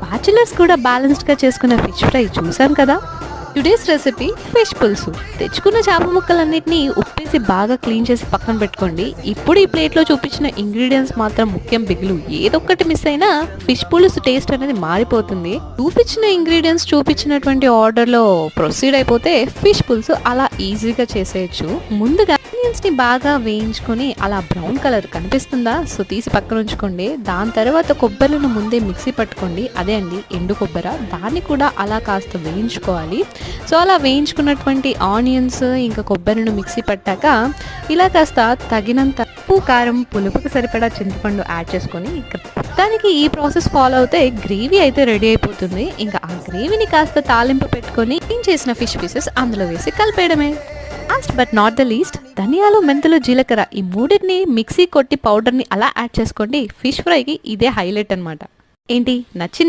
Bachelors కూడా బ్యాలెన్స్డ్గా చేసుకున్న ఫిష్ ఫ్రై చూసాం కదా. టుడేస్ రెసిపీ ఫిష్ పులుసు. తెచ్చుకున్న చేప ముక్కలన్నిటిని ఉప్పేసి బాగా క్లీన్ చేసి పక్కన పెట్టుకోండి. ఇప్పుడు ఈ ప్లేట్లో చూపించిన ఇంగ్రీడియంట్స్ మాత్రం ముఖ్యం బిగులు. ఏదొక్కటి మిస్ అయినా ఫిష్ పులుసు టేస్ట్ అనేది మారిపోతుంది. చూపించిన ఇంగ్రీడియంట్స్ చూపించినటువంటి ఆర్డర్లో ప్రొసీడ్ అయిపోతే ఫిష్ పులుసు అలా ఈజీగా చేసేయచ్చు. ముందుగా ఆనియన్స్ ని బాగా వేయించుకొని అలా బ్రౌన్ కలర్ కనిపిస్తుందా, సో తీసి పక్కన ఉంచుకోండి. దాని తర్వాత కొబ్బరిని ముందే మిక్సీ పట్టుకోండి. అదే అండి ఎండు కొబ్బరి. దాన్ని కూడా అలా కాస్త వేయించుకోవాలి. సో అలా వేయించుకున్నటువంటి ఆనియన్స్ ఇంకా కొబ్బరిని మిక్సీ పట్టాక ఇలా కాస్త తగినంత ఉప్పు, కారం, పులుపుకి సరిపడా చింతపండు యాడ్ చేసుకొని దానికి ఈ ప్రాసెస్ ఫాలో అవుతే గ్రేవీ అయితే రెడీ అయిపోతుంది. ఇంకా ఆ గ్రేవీని కాస్త తాలింపు పెట్టుకొని క్లీన్ చేసిన ఫిష్ పీసెస్ అందులో వేసి కలిపేయడమే. Last but not the least, ధనియాలు, మెంతులు, జీలకర్ర ఈ మూడింటిని మిక్సీ కొట్టి పౌడర్ని అలా యాడ్ చేసుకోండి. ఫిష్ ఫ్రైకి ఇదే హైలైట్ అనమాట. ఏంటి నచ్చింది?